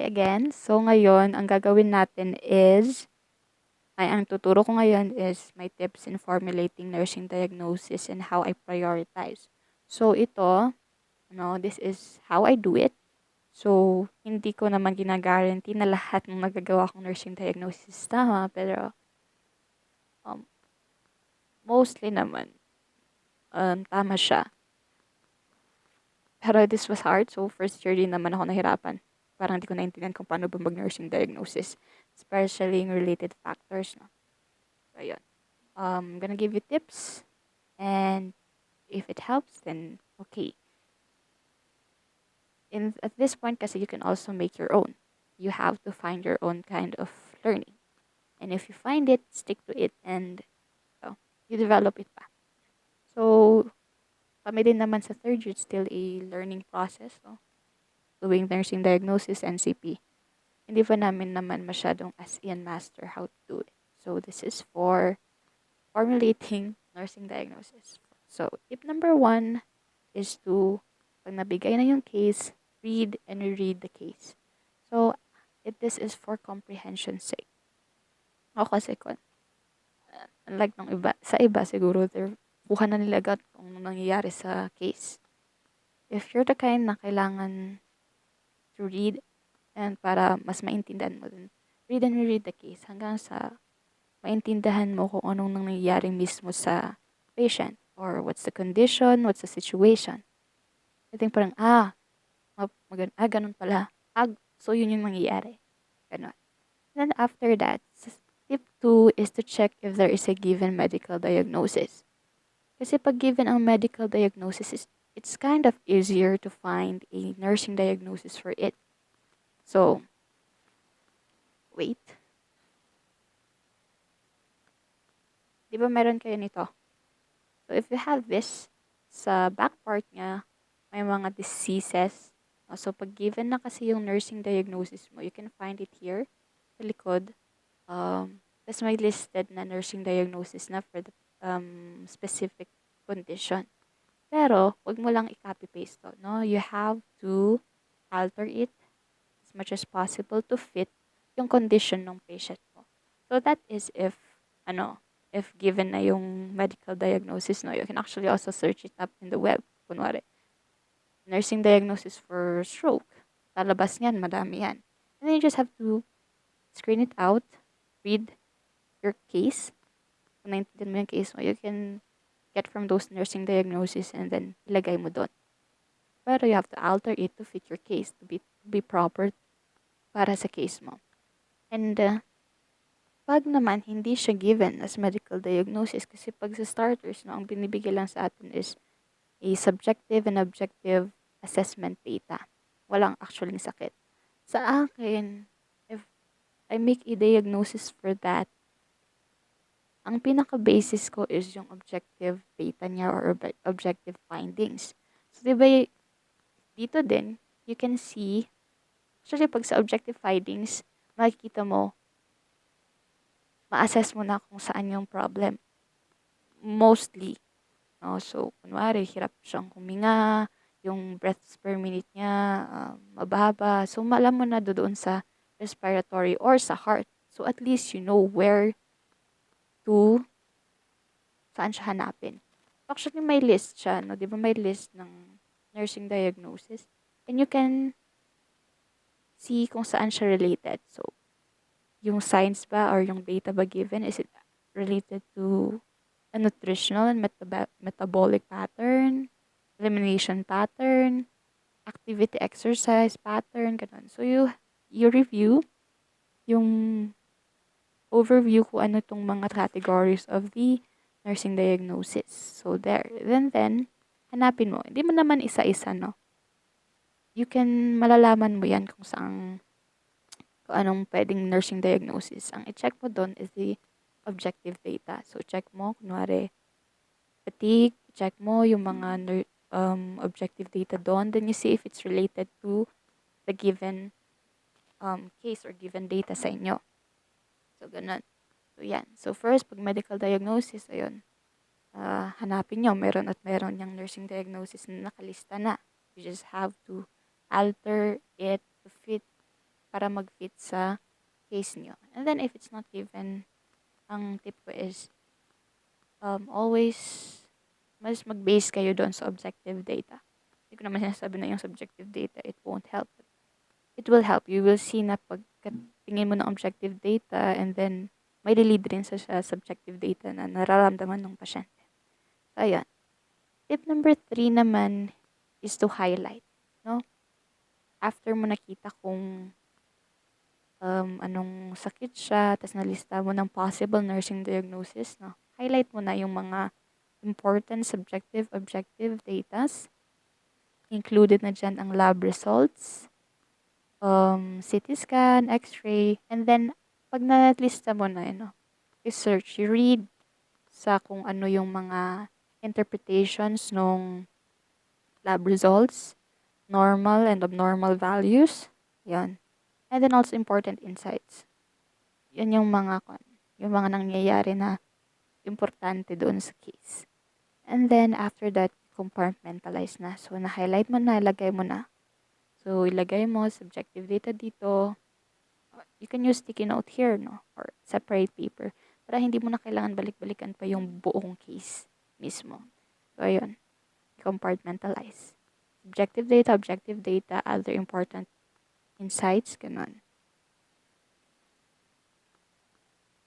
Hi again. So ngayon, ang gagawin natin is, ang tuturo ko ngayon is my tips in formulating nursing diagnosis and how I prioritize. So ito, this is how I do it. So, hindi ko naman ginaguarantee na lahat ng magagawa kong nursing diagnosis tama, pero um, mostly naman, tama siya. Pero this was hard, so first year din naman ako nahirapan. Parang hindi ko naintindihan kung paano ba mag-nursing diagnosis, especially yung related factors, no? So, ayun. I'm gonna give you tips, and if it helps, then okay. At this point, kasi you can also make your own. You have to find your own kind of learning, and if you find it, stick to it, and you develop it pa. So, kami din naman sa third year, it's still a learning process, no? Doing nursing diagnosis, NCP. Hindi pa namin naman masyadong as in master how to do it. So, this is for formulating nursing diagnosis. So, tip number 1 is to, pag nabigay na yung case, read and reread the case. So, this is for comprehension's sake. Ako kasi unlike ng iba, sa iba siguro, kuha na nila agad kung ano nangyayari sa case. If you're the kind na kailangan to read and para mas maintindihan mo din, read and reread the case hanggang sa maintindihan mo kung anong nangyayari mismo sa patient or what's the condition, what's the situation. I think parang, ganun pala. So yun yung nangyayari. Ganun. Then after that, tip 2 is to check if there is a given medical diagnosis. Kasi pag given ang medical diagnosis, it's kind of easier to find a nursing diagnosis for it. So, wait. Di ba meron kayo nito? So, if you have this, sa back part niya, may mga diseases. So, pag given na kasi yung nursing diagnosis mo, you can find it here sa likod. Tapos may listed na nursing diagnosis na for the specific condition. Pero, wag mo lang i-copy-paste to, no? You have to alter it as much as possible to fit yung condition ng patient mo. So, that is if given na yung medical diagnosis, no? You can actually also search it up in the web. Kunwari, nursing diagnosis for stroke. Lalabas niyan, madami yan. And then you just have to screen it out, read your case. Kung naintindihan mo yung case mo, you can get from those nursing diagnosis and then ilagay mo doon. Pero you have to alter it to fit your case, to be proper para sa case mo. And pag naman hindi siya given as medical diagnosis, kasi pag sa starters, no, ang binibigay lang sa atin is a subjective and objective assessment data. Walang actually sakit. Sa akin, if I make a diagnosis for that, ang pinaka-basis ko is yung objective data niya or objective findings. So, di ba, dito din, you can see, actually, pag sa objective findings, makikita mo, ma-assess mo na kung saan yung problem. Mostly. No? So, kunwari, hirap siyang huminga, yung breaths per minute niya, mababa. So, alam mo na doon sa respiratory or sa heart. So, at least you know where to, saan siya hanapin. Actually, may list siya, no? Di ba may list ng nursing diagnosis? And you can see kung saan siya related. So, yung science ba or yung data ba given, is it related to a nutritional and metabolic pattern, elimination pattern, activity exercise pattern, ganun. So, you review yung overview kung ano itong mga categories of the nursing diagnosis. So, there. Then, hanapin mo. Hindi mo naman isa-isa, no? You can, malalaman mo yan kung anong pwedeng nursing diagnosis. Ang i-check mo doon is the objective data. So, check mo, kunwari, fatigue, check mo yung mga objective data doon. Then, you see if it's related to the given case or given data sa inyo. So, ganun. So, yan. So, first, pag medical diagnosis, ayun, hanapin nyo, meron yung nursing diagnosis na nakalista na. You just have to alter it to fit para mag-fit sa case niyo. And then if it's not given, ang tip ko is always mas mag-base kayo doon sa objective data. Hindi ko naman sinasabi na yung subjective data, it won't help. It will help. You will see na pagkatingin mo ng objective data and then may lead rin sa subjective data na nararamdaman ng pasyente. So, ayan. Tip number 3 naman is to highlight. No? After mo nakita kung anong sakit siya, tapos nalista mo ng possible nursing diagnosis, no? Highlight mo na yung mga important subjective, objective datas. Included na dyan ang lab results, CT scan, X-ray, and then pag nalista mo na yun, no, i-search, i-read sa kung ano yung mga interpretations ng lab results, normal and abnormal values, yan. And then also important insights. Yan yung mga nangyayari na importante doon sa case. And then after that, compartmentalize na. So, na-highlight mo na, ilagay mo na. So, ilagay mo subjective data dito. You can use sticky note here, no? Or separate paper. Para hindi mo na kailangan balik-balikan pa yung buong case mismo. So, ayun. Compartmentalize. Objective data, other important insights, ganun.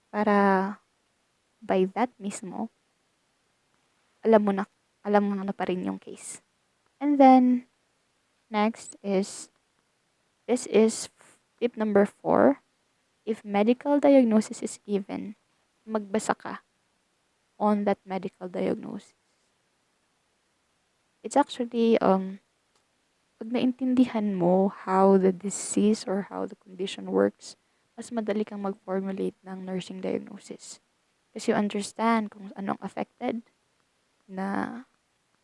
Para by that mismo, alam mo na pa rin yung case. And then, next is, this is tip number 4. If medical diagnosis is given, magbasa ka on that medical diagnosis. It's actually, pag naintindihan mo how the disease or how the condition works, mas madali kang mag-formulate ng nursing diagnosis. Kasi you understand kung anong affected na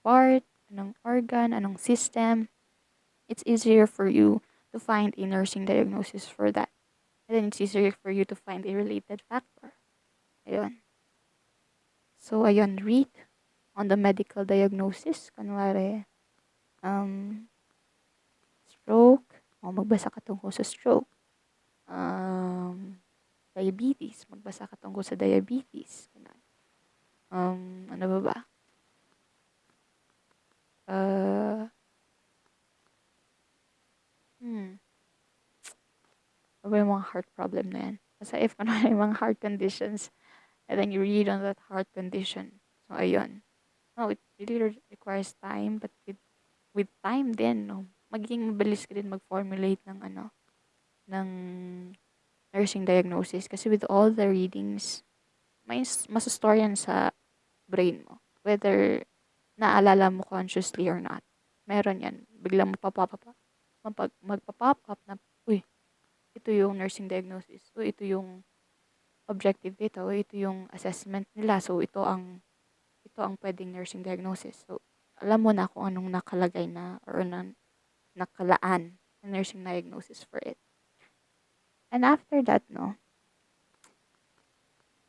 part, anong organ, anong system. It's easier for you to find a nursing diagnosis for that. And then it's easier for you to find a related factor. Ayun. So, ayun, read on the medical diagnosis. Kunwari, stroke. Magbasa ka tungkol sa stroke. Diabetes. Magbasa ka tungkol sa diabetes. Ano ba ba? Ano ba yung mga heart problem na yan? Basta if kunwari yung mga heart conditions, and then you read on that heart condition. So, ayun. No, it really requires time, but with time din, no, magiging mabilis ka din mag-formulate ng nursing diagnosis. Kasi with all the readings, may masastore yan sa brain mo. Whether naalala mo consciously or not. Meron yan. Biglang magpa-pop up na, uy, ito yung nursing diagnosis. Uy, ito yung objective data. Uy, ito yung assessment nila. So, ito ang pwedeng nursing diagnosis. So, alam mo na kung anong nakalagay na or nakalaan na nursing diagnosis for it. And after that, no,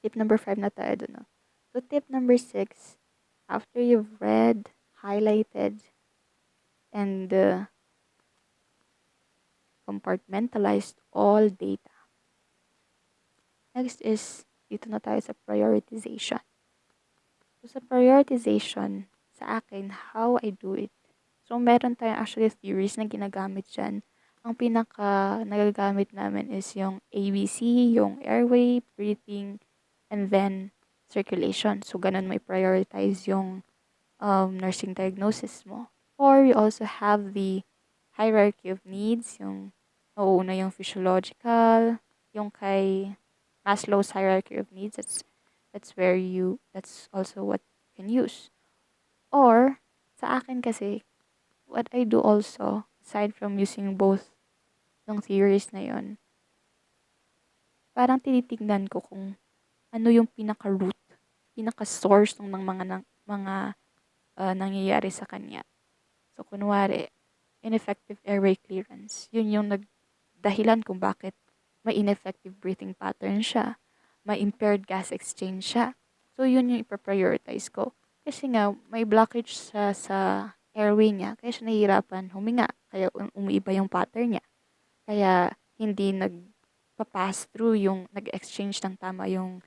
tip number 5 na tayo doon, no. So, tip number 6, after you've read, highlighted, and compartmentalized all data. Next is, dito na tayo sa prioritization. So, sa prioritization, sa akin, how I do it. So, meron tayong actually theories na ginagamit dyan. Ang pinaka nagagamit namin is yung ABC, yung airway, breathing, and then circulation. So, ganun may prioritize yung nursing diagnosis mo. Or you also have the hierarchy of needs, yung nauuna yung physiological, yung kay Maslow's hierarchy of needs, that's also what you can use. Or, sa akin kasi, what I do also, aside from using both ng theories na yon, parang tinitignan ko kung ano yung pinaka-root, pinaka-source ng mga nangyayari sa kanya. So, kunwari, ineffective airway clearance. Yun yung dahilan kung bakit may ineffective breathing pattern siya. May impaired gas exchange siya. So, yun yung ipaprioritize ko. Kasi nga, may blockage sa airway niya. Kaya siya nahihirapan huminga. Kaya umiiba yung pattern niya. Kaya, hindi nagpa-pass through yung nag-exchange ng tama yung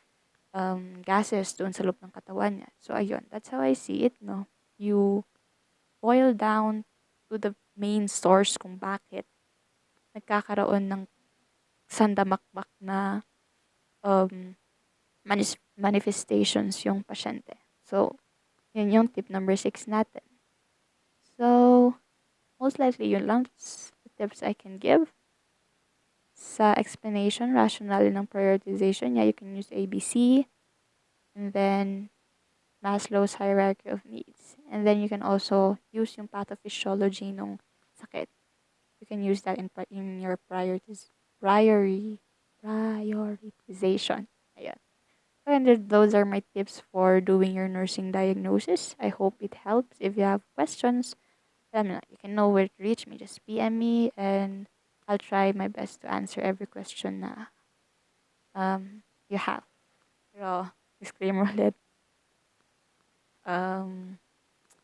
gases doon sa loob ng katawan niya. So ayun, that's how I see it, no? You boil down to the main source kung bakit nagkakaroon ng sandamakmak na um, manifestations yung pasyente. So, yun yung tip number 6 natin. So, most likely yun lang the tips I can give. Sa explanation, rationale ng prioritization, yeah, you can use ABC, and then Maslow's hierarchy of needs. And then you can also use yung pathophysiology ng sakit. You can use that in your prioritization. Ayan. And those are my tips for doing your nursing diagnosis. I hope it helps. If you have questions, you can know where to reach me. Just PM me and I'll try my best to answer every question na you have. Pero, disclaimer ulit, um,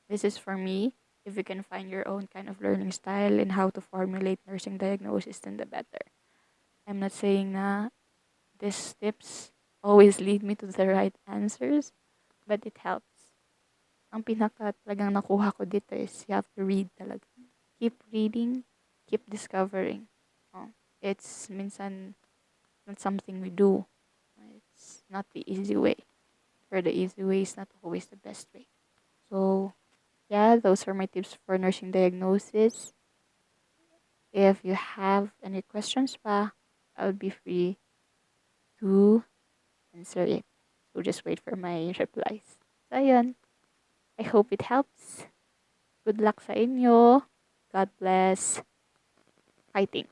this is for me. If you can find your own kind of learning style and how to formulate nursing diagnosis, then the better. I'm not saying na these tips always lead me to the right answers, but it helps. Ang pinaka talagang nakuha ko dito is you have to read talaga. Keep reading, keep discovering. Oh, it's minsan not something we do. It's not the easy way. Or the easy way is not always the best way. So, yeah, those are my tips for nursing diagnosis. If you have any questions pa, I'll be free to answer it. So, just wait for my replies. So, ayun. I hope it helps. Good luck sa inyo. God bless. Fighting.